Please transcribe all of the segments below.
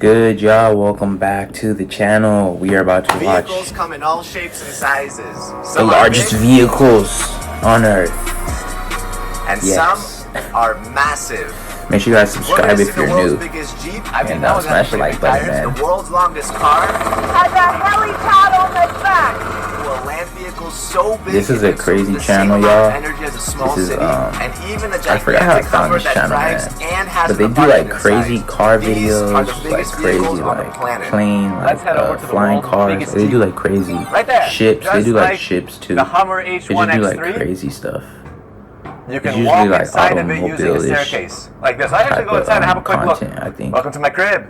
good, y'all? Welcome back to the channel. We are about to watch vehicles come in all shapes and sizes. the largest vehicles on Earth. And some are massive. Make sure you guys subscribe if you're new. Jeep. And smash the like button, man. The world's longest car has a helipad on its back. A land vehicle so big. This is a crazy channel, y'all. This is and even I forgot how I found this channel, man. But they do like crazy car videos, like crazy like plane, like flying cars. They do like crazy ships. They do like ships too. The Hummer They H1X3. just do like crazy stuff. You can walk inside of it using a staircase like this. I actually go inside and have a quick look. I think. Welcome to my crib.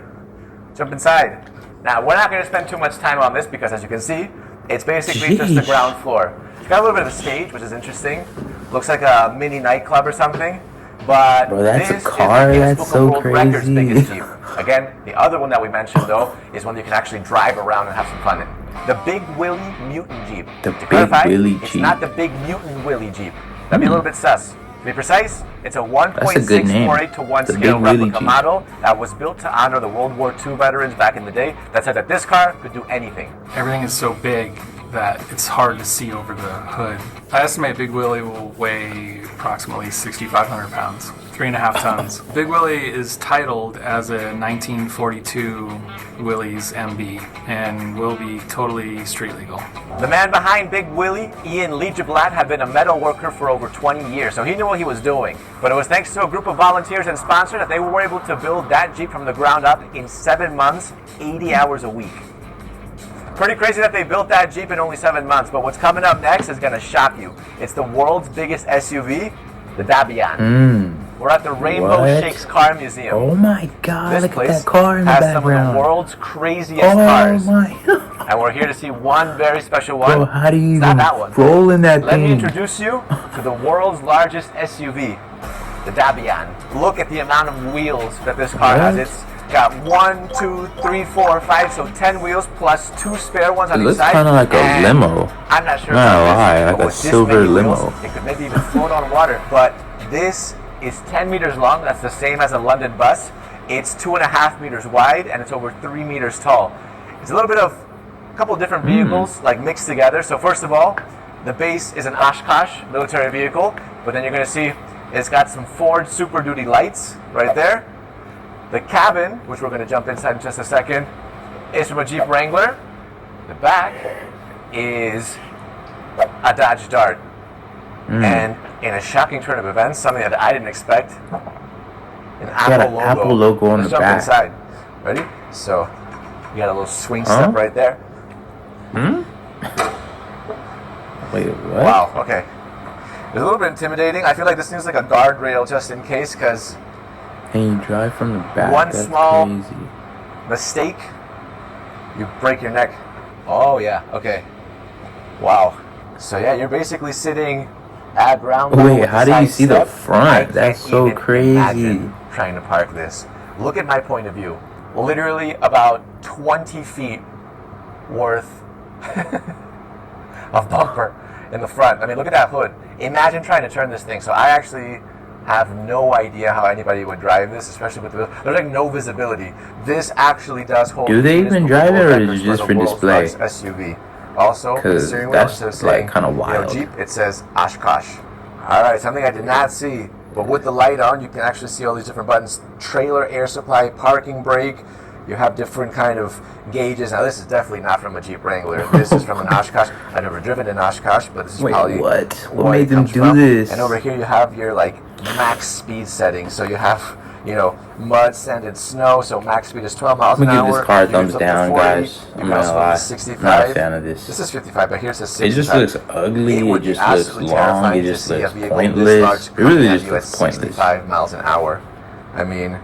Jump inside. Now, we're not going to spend too much time on this because, as you can see, it's basically just the ground floor. It's got a little bit of a stage, which is interesting. Looks like a mini nightclub or something. But bro, that's this a car. Is the That's so World Records crazy. biggest Jeep. Again, the other one that we mentioned, though, is one you can actually drive around and have some fun in. The Big Willie Mutant Jeep. The Big Willie Jeep. It's not the Big Mutant Willie Jeep. That'd be a little bit sus. To be precise, it's a 1.648 to 1 scale replica model that was built to honor the World War II veterans back in the day that said that this car could do anything. Everything is so big that it's hard to see over the hood. I estimate Big Willie will weigh approximately 6,500 pounds, 3.5 tons. Big Willie is titled as a 1942 Willys MB and will be totally street legal. The man behind Big Willie, Ian Legeblatt, had been a metal worker for over 20 years, so he knew what he was doing. But it was thanks to a group of volunteers and sponsors that they were able to build that Jeep from the ground up in 7 months, 80 hours a week. Pretty crazy that they built that Jeep in only 7 months, but what's coming up next is going to shock you. It's the world's biggest SUV, the Davian. We're at the Rainbow Shakes Car Museum. Oh my god, this look place at that car in the has background. some of the world's craziest cars. Oh my. And we're here to see one very special one. Bro, how do you it's even not that one. roll in that Let thing? me introduce you to the world's largest SUV, the Davian. Look at the amount of wheels that this car has. It's got 1, 2, 3, 4, 5, so 10 wheels plus 2 spare ones on each side. It looks kind of like a limo. I'm not sure. Not a lie, like a silver limo. It could maybe even float on water. But this is 10 meters long. That's the same as a London bus. It's 2.5 meters wide and it's over 3 meters tall. It's a little bit of a couple of different vehicles like mixed together. So first of all, the base is an Oshkosh military vehicle, but then you're going to see it's got some Ford Super Duty lights right there. The cabin, which we're going to jump inside in just a second, is from a Jeep Wrangler. The back is a Dodge Dart. And in a shocking turn of events, something that I didn't expect, an Apple logo on the back. Let's jump inside. Ready? So, you got a little swing step right there. Wait, what? Wow, okay. It's a little bit intimidating. I feel like this needs like a guardrail just in case, because and you drive from the back. One That's small crazy. mistake, you break your neck. Oh yeah, okay. Wow. So yeah, you're basically sitting at ground level. Wait, how do you see the front? That's so crazy. Trying to park this. Look at my point of view. Literally about 20 feet worth of bumper in the front. I mean, look at that hood. Imagine trying to turn this thing. So I actually have no idea how anybody would drive this, especially with the, there's like no visibility. This actually does hold. Do they even drive it, or is it just for display? SUV. Also, the steering wheel that's instead of like saying, kind of wild. Jeep, it says Oshkosh. All right, something I did not see, but with the light on, you can actually see all these different buttons: trailer, air supply, parking brake. You have different kind of gauges. Now, this is definitely not from a Jeep Wrangler. This is from an Oshkosh. I've never driven an Oshkosh, but this is probably what made them do this? And over here, you have your like max speed setting. So you have, you know, mud, sand, and snow. So max speed is 12 miles an hour. I'm gonna give this car a thumbs down, 40, guys. I'm not gonna lie. 65. I'm not a fan of this. This is 55, but here's a 65. It just looks ugly. It just looks long. It just looks pointless. It really just looks pointless. 65 miles an hour. I mean,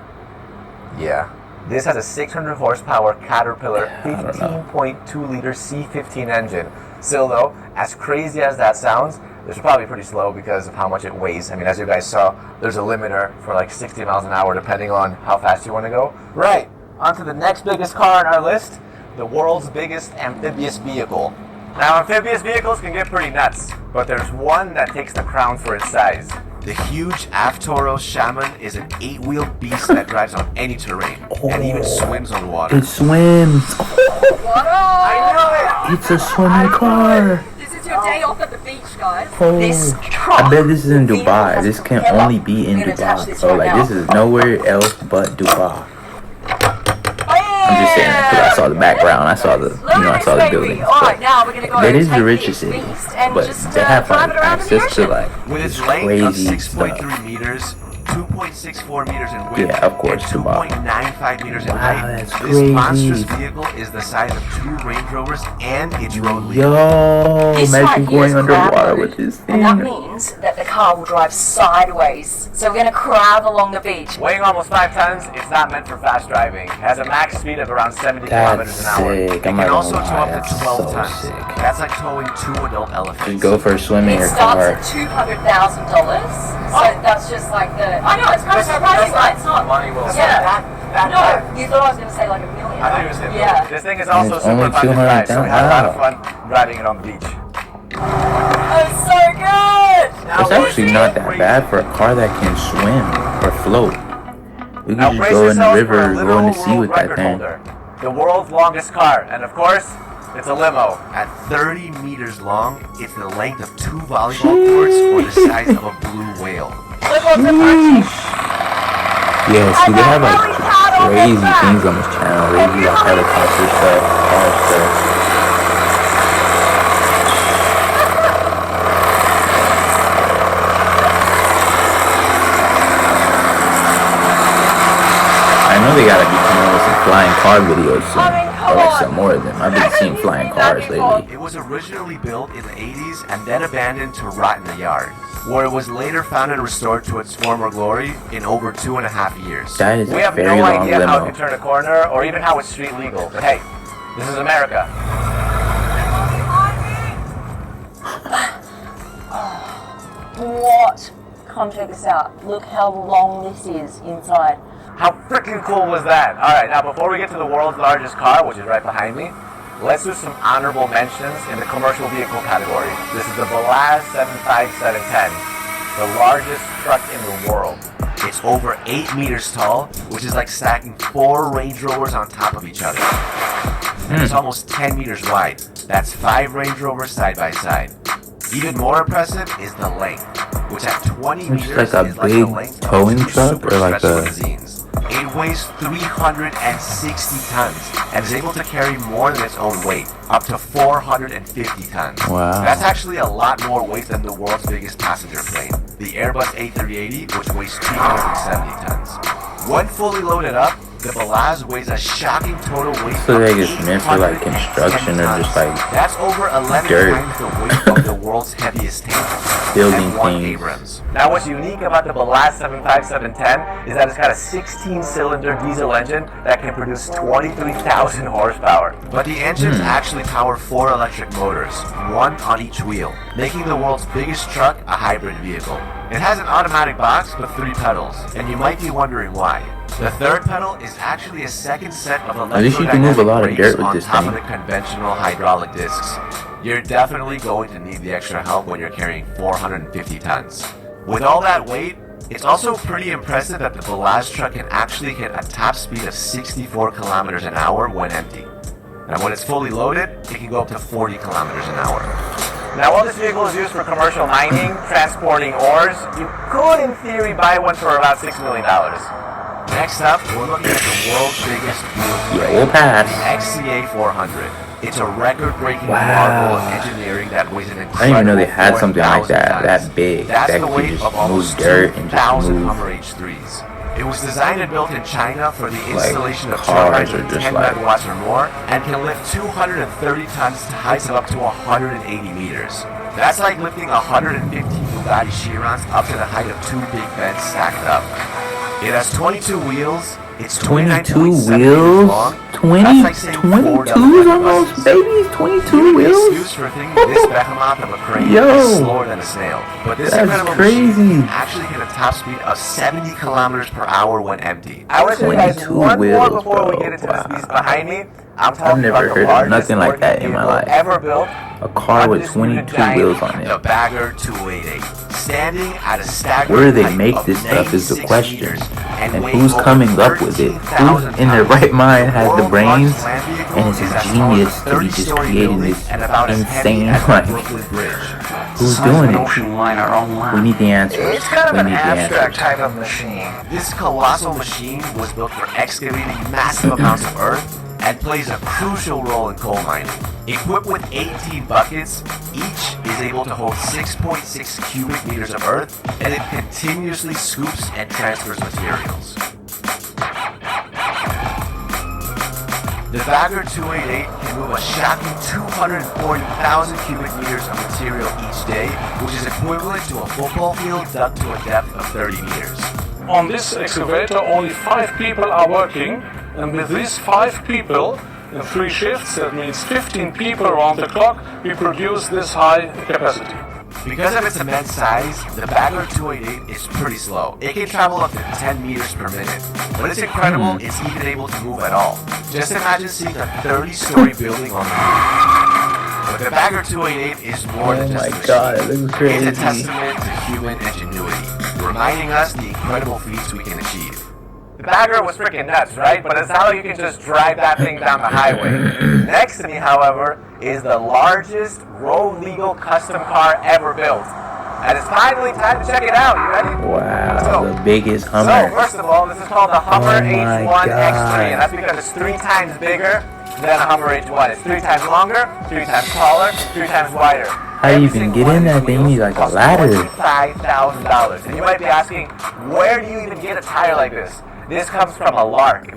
yeah. This has a 600 horsepower Caterpillar 15.2 liter C15 engine. Still though, as crazy as that sounds, this is probably pretty slow because of how much it weighs. I mean, as you guys saw, there's a limiter for like 60 miles an hour depending on how fast you want to go. Right, on to the next biggest car on our list, the world's biggest amphibious vehicle. Now, amphibious vehicles can get pretty nuts, but there's one that takes the crown for its size. The huge Amphibious Shaman is an 8-wheeled beast that drives on any terrain and even swims on water. It swims. I know it! It's a swimming car. This is your day off at the beach, guys. Oh, This I bet this is in Dubai. This can only be in Dubai. So like this is nowhere else but Dubai. I'm just saying that because I saw the background. I saw the, I saw the buildings. Alright, now we're gonna go That and is the take richest this city, beast and but just, they have drive like it around in the access to ocean. like With its this length of crazy 6.3 stuff. meters, 2.64 meters in width, Yeah, of course, and Dubai. 2.95 meters in Wow, height, that's this crazy. monstrous vehicle is the size of 2 Range Rovers and it's road legal. Yo, This imagine right here is going underwater crab with mode, this and that thing. means that the car will drive sideways. So we're gonna crab along the beach. Weighing almost 5 tons, it's not meant for fast driving. It has a max speed of around 70 kilometers an That's hour. sick. It I'm can not also gonna tow lie, up to that's 12 so tons. sick. That's like towing 2 adult elephants. Just go for a swim in It your starts car. at $200,000. So that's just like the. I know, it's kind of surprising, right? It's not. Money will Yeah. No, you thought I was going to say like $1 million. I think it was him. Yeah. This thing is also it's super only fun to drive, so we had a lot of $200,000. fun driving it on the beach. It's so good! It's actually not that bad for a car that can swim or float. We Now could just brace go in the yourselves river for a or go in literal the sea world with that record thing. holder. The world's longest car, and of course, it's a limo. At 30 meters long, it's the length of 2 volleyball courts or the size of a blue whale. Yeah, see, they have like crazy things on this channel. They do like helicopter stuff, car stuff. I know they gotta be coming out with some flying car videos soon. Or like some more of them. I've been seeing flying cars lately. It was originally built in the 80s and then abandoned to rot in the yard, where it was later found and restored to its former glory in over 2.5 years. That is We a have very no long idea how it limo. can turn a corner or even how it's street legal, but hey, this is America. What? Come check this out. Look how long this is inside. How freaking cool was that? Alright, now before we get to the world's largest car, which is right behind me, let's do some honorable mentions in the commercial vehicle category. This is the Belaz 75710, the largest truck in the world. It's over 8 meters tall, which is like stacking 4 Range Rovers on top of each other. And it's almost 10 meters wide. That's 5 Range Rovers side by side. Even more impressive is the length, which at 20 It's meters like a is like big the length towing of 2 truck super or like stretch a- limousines. It weighs 360 tons and is able to carry more than its own weight, up to 450 tons. Wow. That's actually a lot more weight than the world's biggest passenger plane, the Airbus A380, which weighs 270 tons. When fully loaded up, the Belaz weighs a shocking total weight So of they just meant for like 810 construction or tons. just like That's over 11 dirt. times the weight of the world's heaviest tank. Building and 1 things. Abrams. Now what's unique about the Belaz 75710 is that it's got a 16-cylinder diesel engine that can produce 23,000 horsepower. But the engines actually power 4 electric motors, 1 on each wheel, making the world's biggest truck a hybrid vehicle. It has an automatic box with 3 pedals, and you might be wondering why. The third pedal is actually a second set of At least you can move a lot of electrodynamic dirt brakes with on this top thing. of the conventional hydraulic discs. You're definitely going to need the extra help when you're carrying 450 tons. With all that weight, it's also pretty impressive that the Belaz truck can actually hit a top speed of 64 kilometers an hour when empty. And when it's fully loaded, it can go up to 40 kilometers an hour. Now, while this vehicle is used for commercial mining, transporting ores, you could, in theory, buy one for about $6 million. Next up, we're looking at the world's biggest vehicle. Yeah, we'll pass. The XCA 400. It's a record-breaking Wow. marvel of engineering that weighs an incredible I didn't even know they had something like 4,000 that, tons. that big, That's that the could weight just of move almost dirt and just 2,000 move. Hummer H3s. It was designed and built in China for the installation of cars are 210 just like- megawatts or more, and can lift 230 tons to heights of up to 180 meters. That's like lifting 150 Bugatti Chirons up to the height of 2 Big Bens stacked up. It has 22 wheels. It's 22 29.7 meters wheels? long. 20, That's like saying 4 22s double-decker almost, buses. babies? 22 You can be wheels? excused for thinking this behemoth of a crane Yo. is slower than a snail. But this That's incredible crazy. machine actually hit a top speed of 70 kilometers per hour when empty. I want to tell you guys 22 one more wheels, before we bro. get into this Wow. beast behind me. I've never heard of nothing like that in my life. Ever built. A car with 22 wheels on it. The Bagger 288, standing at a staggering Where do they make this stuff is the question. And who's coming up with it? Who in their right mind has the brains and is a genius to be just creating this insane like? Who's doing it? We need the answers. It's kind of an abstract type of machine. This colossal machine was built for excavating massive amounts of earth and plays a crucial role in coal mining. Equipped with 18 buckets, each is able to hold 6.6 cubic meters of earth, and it continuously scoops and transfers materials. The Bagger 288 can move a shocking 240,000 cubic meters of material each day, which is equivalent to a football field dug to a depth of 30 meters. On this excavator, only 5 people are working, and with these 5 people, in 3 shifts, that means 15 people around the clock, we produce this high capacity. Because of its immense size, the Bagger 288 is pretty slow. It can travel up to 10 meters per minute, but it's incredible it's even able to move at all. Just imagine seeing a 30-story building on the roof. But the Bagger 288 is more than just a machine. God, it looks crazy. It's a testament to human ingenuity, reminding us the incredible feats we can achieve. The Bagger was freaking nuts, right? But it's not like you can just drive that thing down the highway. Next to me, however, is the largest road-legal custom car ever built. And it's finally time to check it out. You ready? Wow, the biggest Hummer. So, first of all, this is called the Hummer H1 God. X3, and that's because it's 3 times bigger than a Hummer H1. It's 3 times longer, 3 times taller, 3 times wider. How do you even get in that thing? You need like a ladder. $25,000. And you might be asking, where do you even get a tire like this? This comes from a Lark.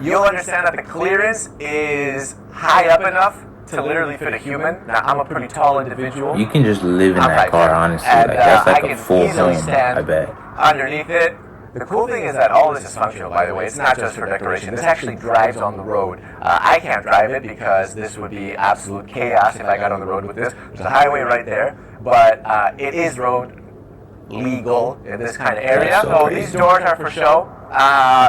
You'll understand that the clearance is high up enough to literally fit a human. Now, I'm a pretty tall individual. You can just live in that car, honestly. And, like that's like I a can full easily home, stand I bet. underneath it. The cool thing is that all this is functional, by the way. It's not just for decoration. This actually drives on the road. I can't drive it because this would be absolute chaos if I got on the road with this. There's a highway right there, but it is road legal in this kind of area. So these doors are for show.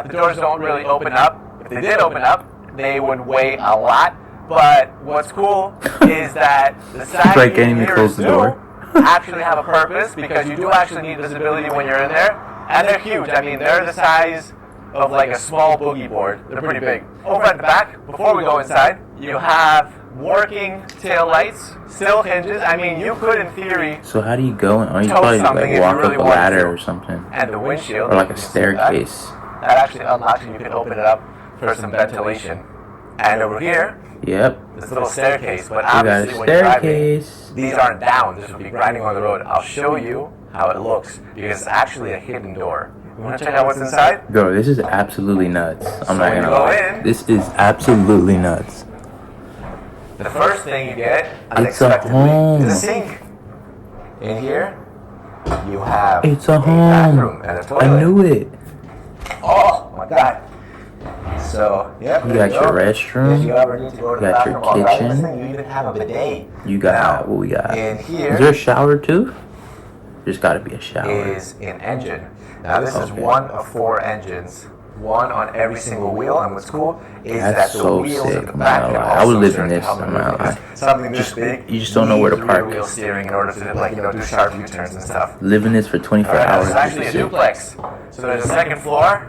The doors don't really open up. If they did open up, they would weigh a lot. But what's cool is that the side like can't even close the door. actually have a purpose because you do actually need visibility when you're in there. And they're huge. I mean, they're the size of like a small boogie board. They're pretty big. Over at the back, before we go inside, you have working tail lights, still hinges. I mean, you could, in theory, So how do you go in? Or you tow probably something like if walk you really up a wanted ladder to. or something. And the windshield. Or like you a can see staircase. That actually unlocks and you can open it up for some ventilation. And over here, Yep. this little staircase. But We got a obviously, when you're driving, staircase. these aren't down. This would be grinding on the road. I'll show you how it looks because it's actually a hidden door. You want to check out what's inside? Bro, this is absolutely nuts. I'm not when you gonna go lie. in- This is absolutely nuts. The first thing you get, It's a unexpectedly, home. is a sink. In here, you have It's a bathroom home. and a toilet. I knew it. Oh my god. So, yep. You there got your go. restroom. If you ever need to go to You the got your bathroom while driving this kitchen. thing, you even have a bidet. You got Now, what we got. in here Is there a shower too? There's gotta be a shower. is an engine. Now this is Okay. one of 4 engines. One on every single wheel, and what's cool is That's that the so wheels sick, at the I'm back not can gonna lie. I also would live in turn to this, help I'm move not because lying. something this big. you just don't know where to needs park. rear wheel steering in order to like do sharp U-turns and stuff. Living this for 24 Alright, hours. this is actually a is sick. duplex. So there's a second floor.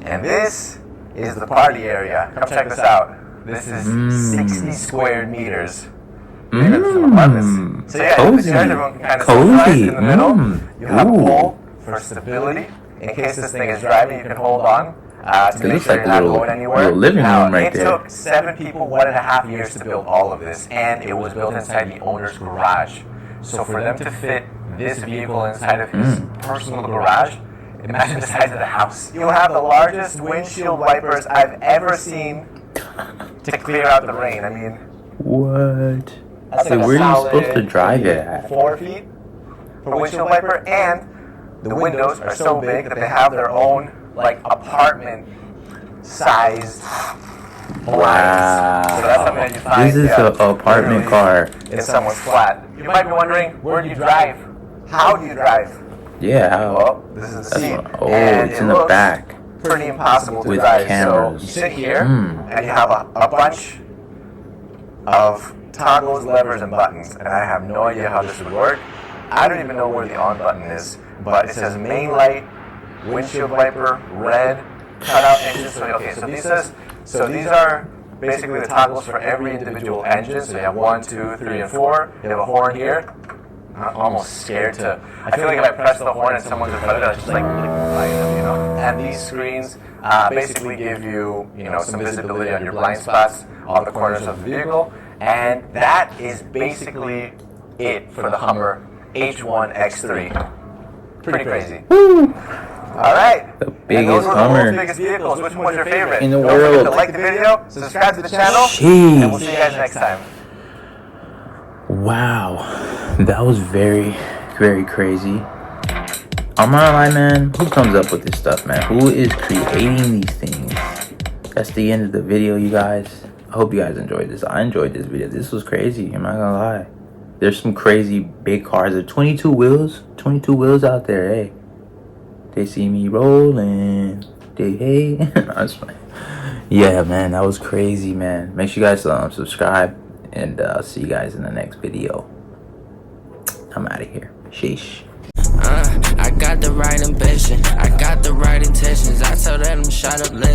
And this is the party area. Come check this out. This is 60 square meters. Bigger than some apartments. So yeah, Cozy. everyone can kind of Cozy. socialize in the middle. You have a Ooh. pole for stability. In case this thing is driving, you can hold on to make looks sure like you're a not little- going anywhere. little living Now, room right it there. took 7 people 1.5 years to build all of this, and it was built inside the owner's garage. So for them to fit this vehicle inside of his personal garage, imagine the size of the house. You'll have the largest windshield wipers I've ever seen to clear out the rain. I mean, What? that's So like a where are you solid supposed to drive it at? 4 feet for windshield wiper, and the windows are so big that they have their own like apartment sized blinds. So that's something that you find. This is yeah, an apartment literally car. in someone's flat. You might be wondering, where do you drive? How do you drive? Yeah. How? Well, this is the That's seat. what- oh, and it's it in the looks back. pretty impossible to With drive. cameras. So you sit here and you have a bunch of toggles, levers, and buttons, and I have no idea how this would work. I don't even know where the on button is, but it says main light, windshield wiper, red, cutout engine. So these are basically the toggles for every individual engine. So you have 1, 2, 3, and 4. You have a horn here. I'm almost scared to. I feel like if I press the horn and someone's in front of it, I just like flying them, you know. And these screens basically give you, some visibility on your blind spots on the corners of the vehicle. And that is basically it for the Hummer H1 X3. Pretty crazy. Woo! All right. The biggest Hummer. The world's biggest vehicles. Which one's your favorite? In the Don't world. forget to like the video, subscribe to the channel, Jeez. and we'll see you guys next time. Wow, that was very, very crazy. I'm not lying, man. Who comes up with this stuff, man? Who is creating these things? That's the end of the video, you guys. I hope you guys enjoyed this. I enjoyed this video. This was crazy. I'm not gonna lie. There's some crazy big cars. There's 22 wheels. 22 wheels out there. Hey, they see me rolling. They hey. I'm just playing. Yeah, man, that was crazy, man. Make sure you guys subscribe. And I'll see you guys in the next video. I'm out of here. Sheesh. I got the right ambition. I got the right intentions. I told them shut up, listen.